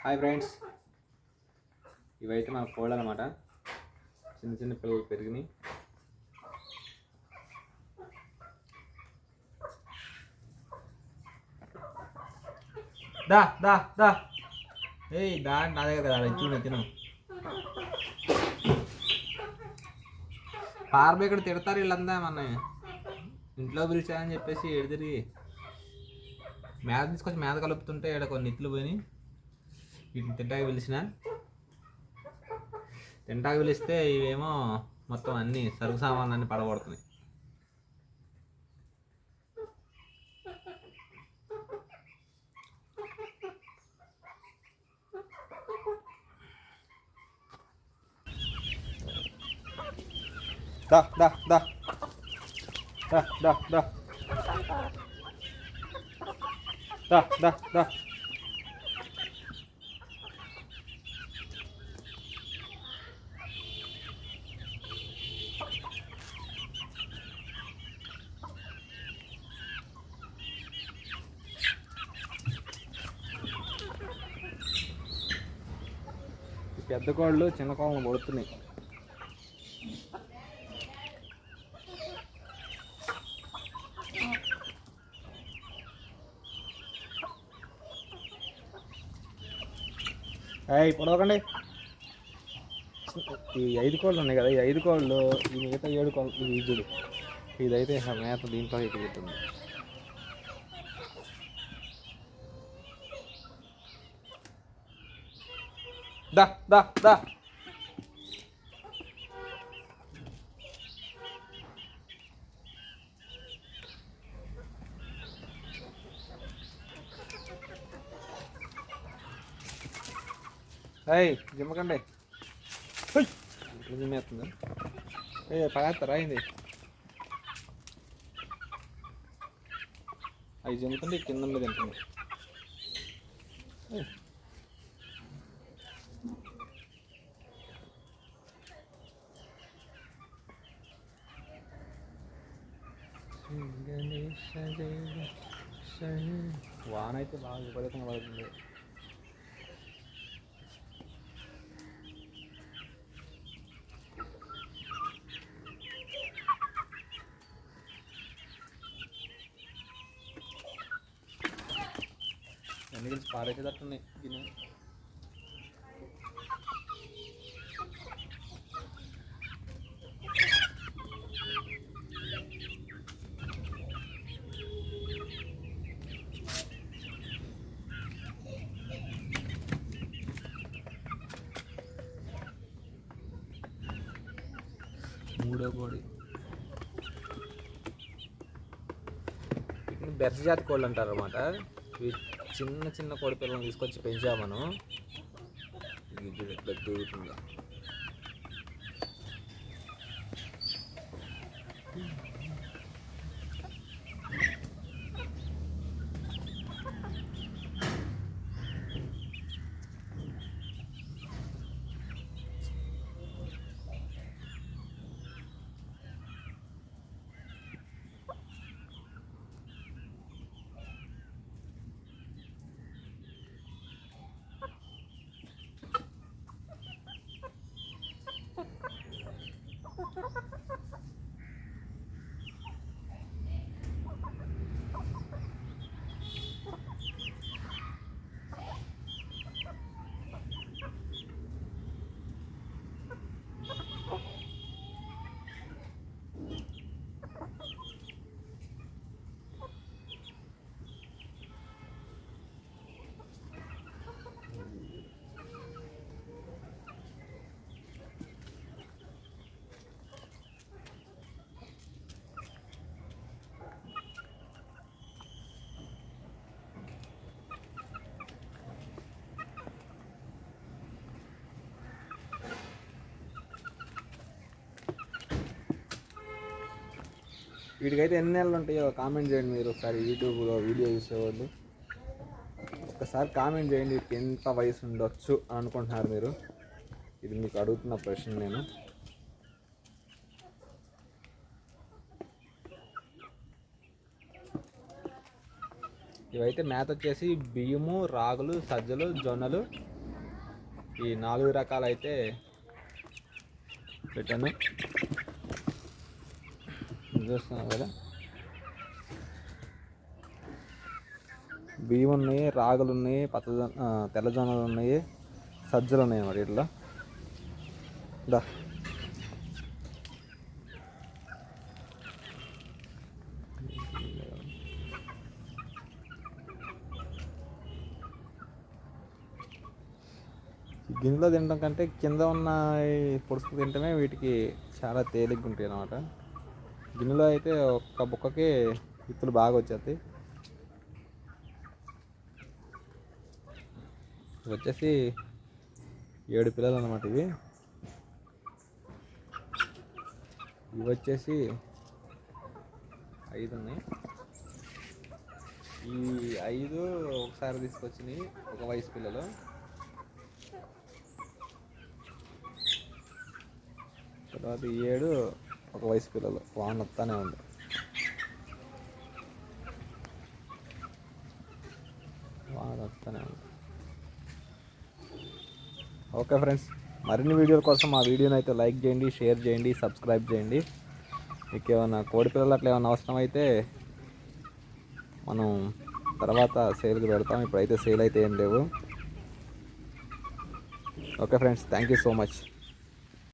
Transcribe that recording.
Hi friends, ఇవైతే మన కోళ్ళు అనమాట. చిన్న చిన్న పిల్లలు పెరిగినాయి. దా దా దా ఏయ్ దా నా దగ్గర కదా ఇచ్చు తిను. పార్బై ఇక్కడ తిడతారు వీళ్ళందా మన ఇంట్లో పిలిచారని చెప్పేసి ఎడిదిరిగి మేత తీసుకొచ్చి మేత కలుపుతుంటే ఇక్కడ కొన్ని ఇట్లు పోయి వీటిని తింటాకి పిలిచిన. తింటాకి పిలిస్తే ఇవేమో మొత్తం అన్ని సరుకు సామాన్లన్నీ పడగొడుతున్నాయి. దా దా దా దా దా దా దా దా దా పెద్ద కోళ్ళు చిన్న కోళ్ళను పడుతున్నాయి. పొడవకండి. ఈ 5 కోళ్ళు ఉన్నాయి కదా, ఈ 5 కోళ్ళు ఈ మిగతా 7 కోళ్ళు ఇది చూడు, ఇదైతే మేత దీంట్లో ఎత్తుకుంటుంది. దా దా దా జిమ్మకండి. జిమ్మేస్తుంది. పడేస్తారా అయింది. అవి జిమ్ముతుంటే కింద మీద తింటుంది. వాన అయితే బాగా విపరీతంగా పడుతుంది. అన్ని కలిసి పారేసేటట్టున్నాయి. దీని 3వ కోడి. వీటిని బెర్స జాతి కోళ్ళు అంటారు అనమాట. చిన్న చిన్న కోడి పిల్లలను తీసుకొచ్చి పెంచాము మనం. ఇది ఎట్లా దూరుతుందో. వీటికైతే ఎన్ని నెలలు ఉంటాయో కామెంట్ చేయండి. మీరు ఒకసారి యూట్యూబ్లో వీడియో చూసేవాళ్ళు ఒకసారి కామెంట్ చేయండి. వీటికి ఎంత వయసు ఉండొచ్చు అనుకుంటున్నారు మీరు? ఇది మీకు అడుగుతున్న ప్రశ్న నేను. ఇవైతే మేత వచ్చేసి బియ్యము, రాగులు, సజ్జలు, జొన్నలు, ఈ 4 రకాలు అయితే పెట్టాను. చూస్తున్నాం కదా, బియ్యం ఉన్నాయి, రాగులు ఉన్నాయి, తెల్లజొన్నలు ఉన్నాయి, సజ్జలు ఉన్నాయి మరి ఇట్లా. దా గిన్నెలో తినడం కంటే కింద ఉన్న పొడుచుకు తింటమే వీటికి చాలా తేలిగ్గా ఉంటాయి అన్నమాట. గిన్నెలో అయితే ఒక్క బుక్కకి విత్తులు బాగా వచ్చేస్తాయి. వచ్చేసి 7 పిల్లలు అన్నమాట. ఇవి వచ్చేసి 5 ఉన్నాయి. ఈ 5 ఒకసారి తీసుకొచ్చినాయి, ఒక వయసు పిల్లలు. తర్వాత 7 ఒక వయసు పిల్లలు. వాన వస్తానే ఉంది. ఓకే ఫ్రెండ్స్, మరిన్ని వీడియోల కోసం మా వీడియోని అయితే లైక్ చేయండి, షేర్ చేయండి, సబ్స్క్రైబ్ చేయండి. మీకు ఏమైనా కోడి పిల్లలు అట్లా ఏమైనా అవసరం అయితే మనం తర్వాత సేల్కి పెడతాం. ఇప్పుడైతే సేల్ అయితే ఏం లేవు. Okay friends, thank you so much.